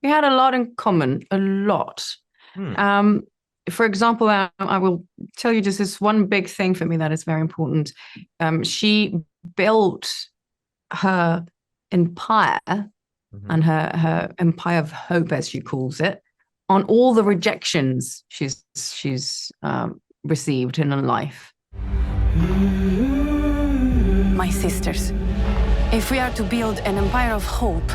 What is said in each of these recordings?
We had a lot in common, a lot. Hmm. Um, for example, I will tell you just this one big thing for me that is very important. She built her empire Hmm. and her empire of hope, as she calls it, on all the rejections she's received in her life. My sisters, if we are to build an empire of hope,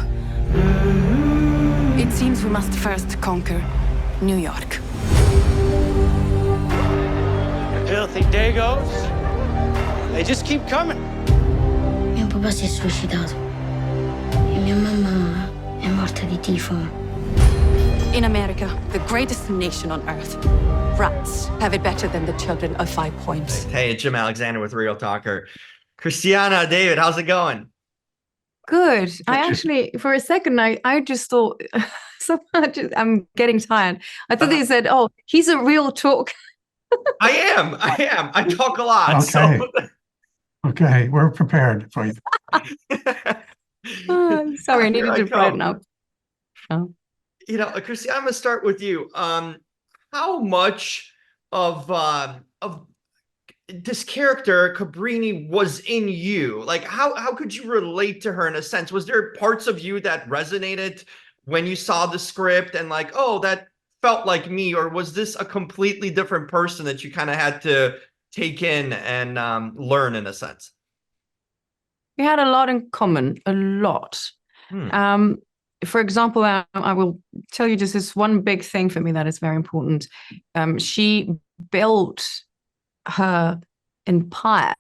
it seems we must first conquer New York. The filthy Dagos, they just keep coming. Mio papà si è suicidato e mia mamma è morta di tifo. In America, the greatest nation on earth, rats have it better than the children of 5 Points. Hey, it's Jim Alexander with Real Talker. Christiana, David, how's it going? Good. I actually, for a second, I just thought, I'm getting tired. I thought they said, "Oh, he's a real talk." I am. I talk a lot. Okay. So. Okay, we're prepared for you. Oh, sorry, I needed to put it up. Oh. Christiana, I'm gonna start with you. How much of this character Cabrini was in you? Like, how could you relate to her in a sense? Was there parts of you that resonated when you saw the script and like, oh, that felt like me, or was this a completely different person that you kind of had to take in and learn in a sense? We had a lot in common, a lot. For example, I will tell you just this one big thing for me that is very important. She built her empire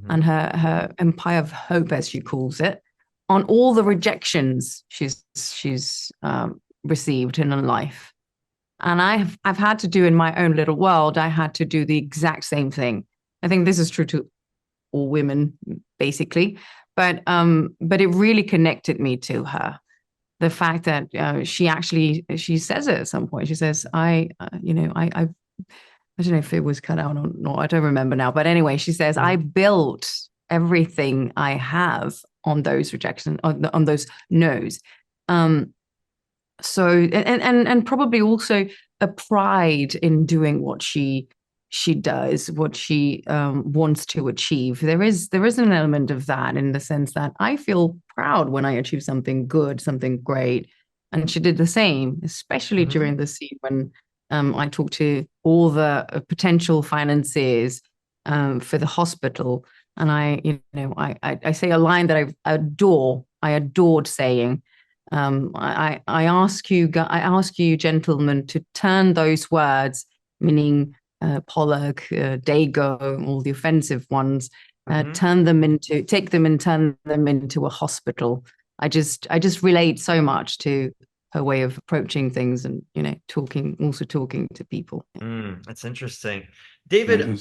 and her empire of hope, as she calls it, on all the rejections she's received in her life. And I've had to do in my own little world, I had to do the exact same thing. I think this is true to all women, basically. But it really connected me to her. The fact that she says it at some point. She says, I don't know if it was cut out or not. I don't remember now. But anyway, she says, I built everything I have on those rejections, on those no's. So and probably also a pride in doing what she does, what she wants to achieve. There is an element of that in the sense that I feel proud when I achieve something good, something great. And she did the same, especially during the scene when I talked to all the potential financiers for the hospital. And I say a line that I adored saying, I ask you, gentlemen, to turn those words, meaning Pollock, Dago, all the offensive ones, take them and turn them into a hospital. I just relate so much to her way of approaching things and talking to people. That's interesting. David,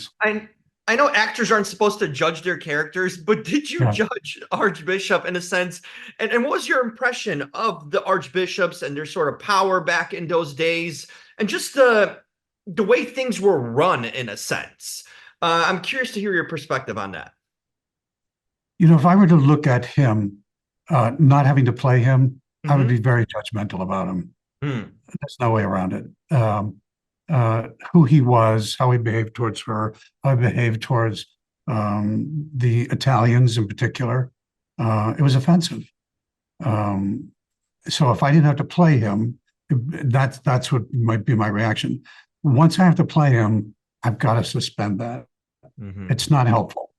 I know actors aren't supposed to judge their characters, but did you judge Archbishop in a sense? And what was your impression of the archbishops and their sort of power back in those days, and just the way things were run in a sense? I'm curious to hear your perspective on that. If I were to look at him, not having to play him, I would be very judgmental about him. There's no way around it. Who he was, how he behaved towards her, how he behaved towards the Italians in particular. It was offensive. So if I didn't have to play him, that's what might be my reaction. Once I have to play him, I've got to suspend that. It's not helpful.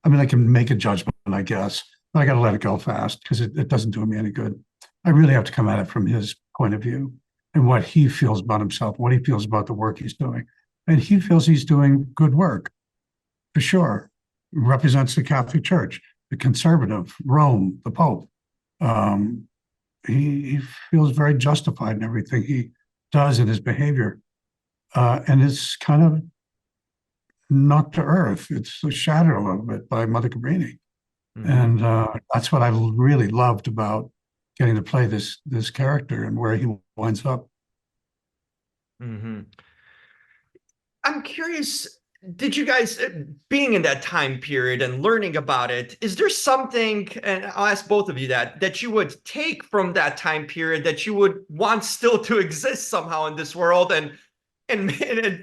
I mean, I can make a judgment, I guess, but I got to let it go fast because it doesn't do me any good. I really have to come at it from his point of view and what he feels about himself, what he feels about the work he's doing. And he feels he's doing good work, for sure. He represents the Catholic Church, the conservative, Rome, the Pope. He feels very justified in everything he does in his behavior. And it's kind of knocked to earth. It's shattered a little bit by Mother Cabrini. And that's what I really loved about getting to play this character and where he winds up. I'm curious, did you guys, being in that time period and learning about it, is there something, and I'll ask both of you that you would take from that time period that you would want still to exist somehow in this world, and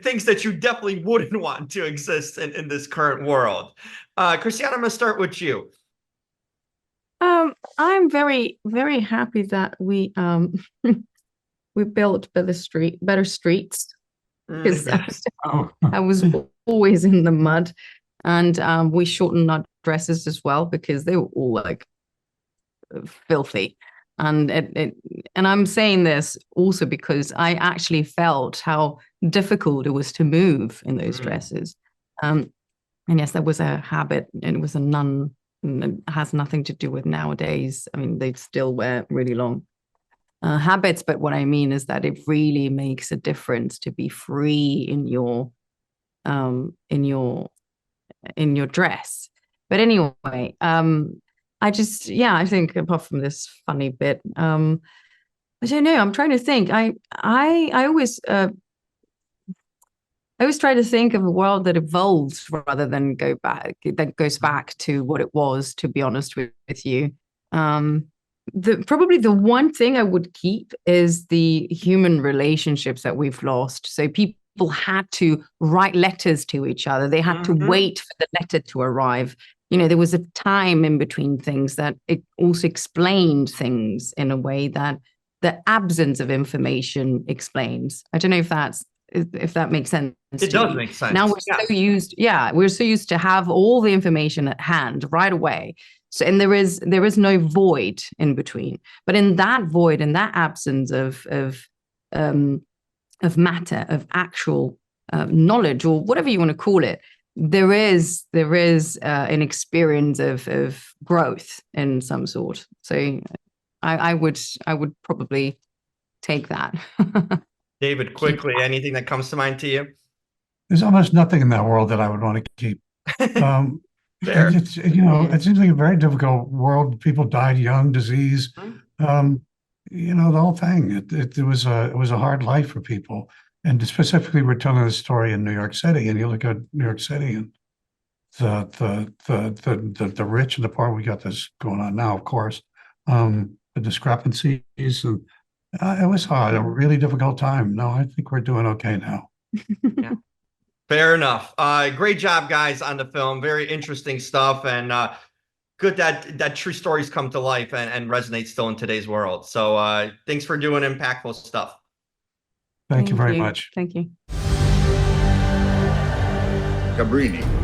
things that you definitely wouldn't want to exist in this current world? Cristiana, I'm going to start with you. I'm very, very happy that we we built better streets, because I was always in the mud, and we shortened our dresses as well because they were all like filthy. And I'm saying this also because I actually felt how difficult it was to move in those dresses. And yes, that was a habit, and it was a nun. And it has nothing to do with nowadays. I mean, they still wear really long habits, but what I mean is that it really makes a difference to be free in your dress. But anyway, I think apart from this funny bit, I don't know. I'm trying to think. I always try to think of a world that evolves rather than that goes back to what it was, to be honest with you. Probably the one thing I would keep is the human relationships that we've lost. So people had to write letters to each other. They had to wait for the letter to arrive. You know, there was a time in between things that it also explained things in a way that the absence of information explains. I don't know if that makes sense. It does make sense. Now we're so used to have all the information at hand right away. So, and there is no void in between. But in that void, in that absence of matter, of actual knowledge, or whatever you want to call it, there is an experience of growth in some sort. So I would probably take that. David, quickly, anything that comes to mind to you? There's almost nothing in that world that I would want to keep. It's, it seems like a very difficult world. People died young, disease, the whole thing. It was a hard life for people. And specifically, we're telling the story in New York City, and you look at New York City and the rich and the poor. We got this going on now, of course. The discrepancies, and it was hard, a really difficult time. No, I think we're doing okay now. Yeah. Fair enough. Great job, guys, on the film. Very interesting stuff, and good that true stories come to life and resonate still in today's world. So thanks for doing impactful stuff. Thank you very much. Thank you. Cabrini.